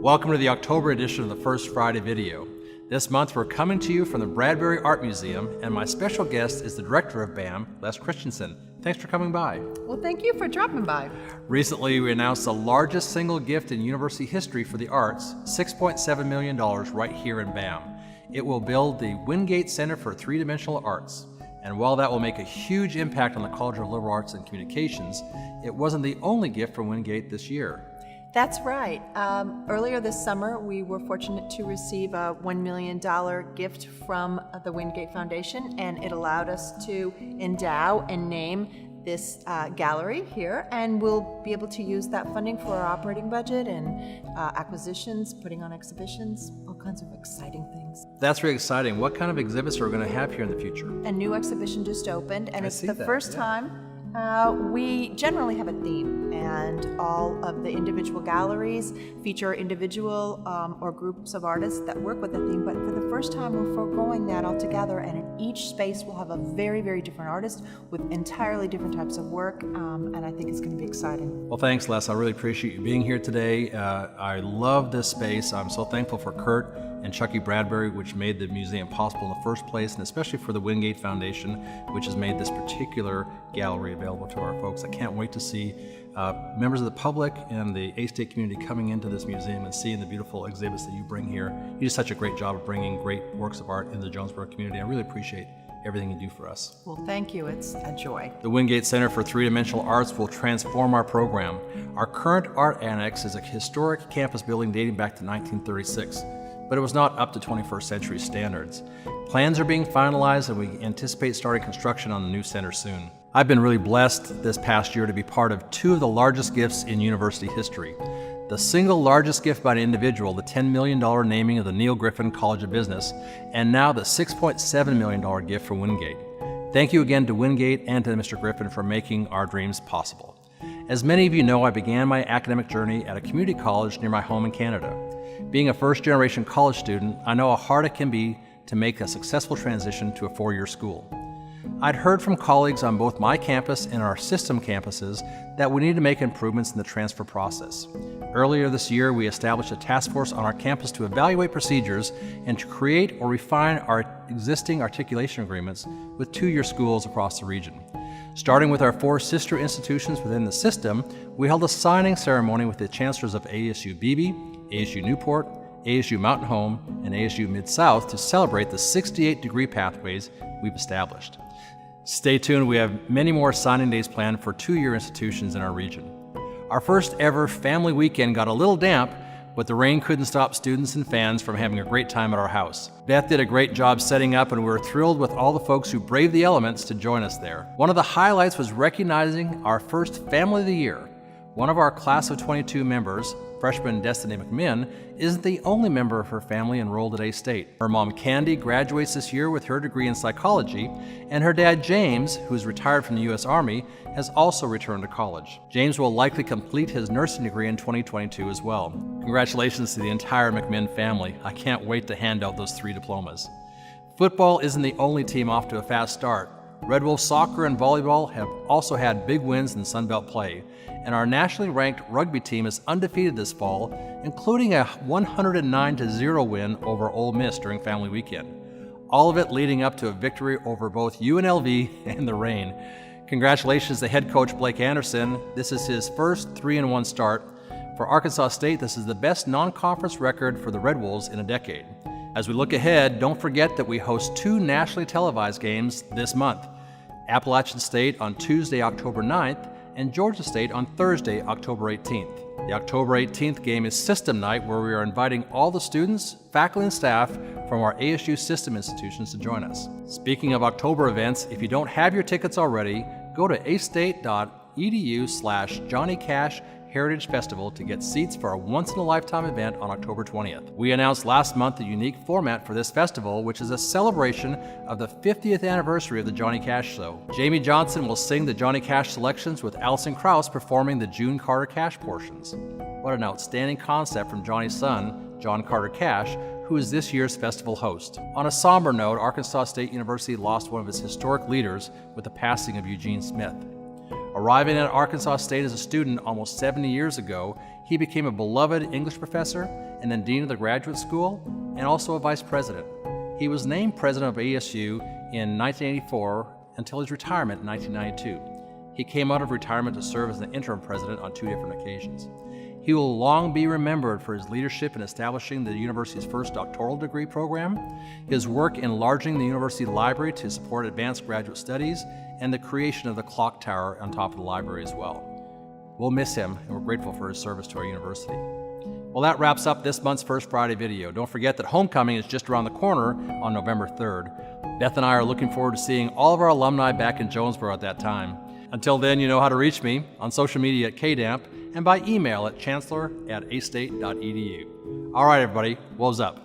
Welcome to the October edition of the First Friday video. This month we're coming to you from the Bradbury Art Museum, and my special guest is the director of BAM, Les Christensen. Thanks for coming by. Well, thank you for dropping by. Recently we announced the largest single gift in university history for the arts, $6.7 million right here in BAM. It will build the Wingate Center for Three-Dimensional Arts. And while that will make a huge impact on the College of Liberal Arts and Communications, it wasn't the only gift from Wingate this year. That's right. Earlier this summer, we were fortunate to receive a $1 million gift from the Wingate Foundation, and it allowed us to endow and name this gallery here, and we'll be able to use that funding for our operating budget and acquisitions, putting on exhibitions, all kinds of exciting things. That's really exciting. What kind of exhibits are we going to have here in the future? A new exhibition just opened, and it's the first time. We generally have a theme, and all of the individual galleries feature individual or groups of artists that work with the theme, but for the first time we're foregoing that altogether, and in each space we'll have a very, very different artist with entirely different types of work, and I think it's going to be exciting. Well, thanks, Les. I really appreciate you being here today. I love this space. I'm so thankful for Kurt and Chucky Bradbury, which made the museum possible in the first place, and especially for the Wingate Foundation, which has made this particular gallery available to our folks. I can't wait to see members of the public and the A-State community coming into this museum and seeing the beautiful exhibits that you bring here. You do such a great job of bringing great works of art into the Jonesboro community. I really appreciate everything you do for us. Well, thank you. It's a joy. The Wingate Center for Three-Dimensional Arts will transform our program. Our current art annex is a historic campus building dating back to 1936. But it was not up to 21st century standards. Plans are being finalized, and we anticipate starting construction on the new center soon. I've been really blessed this past year to be part of two of the largest gifts in university history. The single largest gift by an individual, the $10 million naming of the Neil Griffin College of Business, and now the $6.7 million gift from Wingate. Thank you again to Wingate and to Mr. Griffin for making our dreams possible. As many of you know, I began my academic journey at a community college near my home in Canada. Being a first-generation college student, I know how hard it can be to make a successful transition to a four-year school. I'd heard from colleagues on both my campus and our system campuses that we need to make improvements in the transfer process. Earlier this year, we established a task force on our campus to evaluate procedures and to create or refine our existing articulation agreements with two-year schools across the region. Starting with our four sister institutions within the system, we held a signing ceremony with the chancellors of ASU Beebe, ASU Newport, ASU Mountain Home, and ASU Mid-South to celebrate the 68 degree pathways we've established. Stay tuned, we have many more signing days planned for two-year institutions in our region. Our first ever family weekend got a little damp, but the rain couldn't stop students and fans from having a great time at our house. Beth did a great job setting up, and we were thrilled with all the folks who braved the elements to join us there. One of the highlights was recognizing our first Family of the Year. One of our class of 22 members, freshman Destiny McMinn, isn't the only member of her family enrolled at A-State. Her mom Candy graduates this year with her degree in psychology, and her dad James, who's retired from the U.S. Army, has also returned to college. James will likely complete his nursing degree in 2022 as well. Congratulations to the entire McMinn family. I can't wait to hand out those 3 diplomas. Football isn't the only team off to a fast start. Red Wolf soccer and volleyball have also had big wins in Sun Belt play, and our nationally ranked rugby team is undefeated this fall, including a 109-0 win over Ole Miss during Family Weekend. All of it leading up to a victory over both UNLV and the Reign. Congratulations to head coach Blake Anderson. This is his first 3-1 start. For Arkansas State, this is the best non-conference record for the Red Wolves in a decade. As we look ahead, don't forget that we host 2 nationally televised games this month. Appalachian State on Tuesday, October 9th, and Georgia State on Thursday, October 18th. The October 18th game is System Night, where we are inviting all the students, faculty, and staff from our ASU system institutions to join us. Speaking of October events, if you don't have your tickets already, go to astate.edu/Johnny Cash Heritage Festival to get seats for a once-in-a-lifetime event on October 20th. We announced last month the unique format for this festival, which is a celebration of the 50th anniversary of the Johnny Cash Show. Jamie Johnson will sing the Johnny Cash selections with Alison Krauss performing the June Carter Cash portions. What an outstanding concept from Johnny's son, John Carter Cash, who is this year's festival host. On a somber note, Arkansas State University lost one of its historic leaders with the passing of Eugene Smith. Arriving at Arkansas State as a student almost 70 years ago, he became a beloved English professor and then dean of the graduate school and also a vice president. He was named president of ASU in 1984 until his retirement in 1992. He came out of retirement to serve as an interim president on 2 different occasions. He will long be remembered for his leadership in establishing the university's first doctoral degree program, his work enlarging the university library to support advanced graduate studies, and the creation of the clock tower on top of the library as well. We'll miss him, and we're grateful for his service to our university. Well, that wraps up this month's First Friday video. Don't forget that homecoming is just around the corner on November 3rd. Beth and I are looking forward to seeing all of our alumni back in Jonesboro at that time. Until then, you know how to reach me on social media at KDAMP and by email at chancellor@astate.edu. All right, everybody, woes up.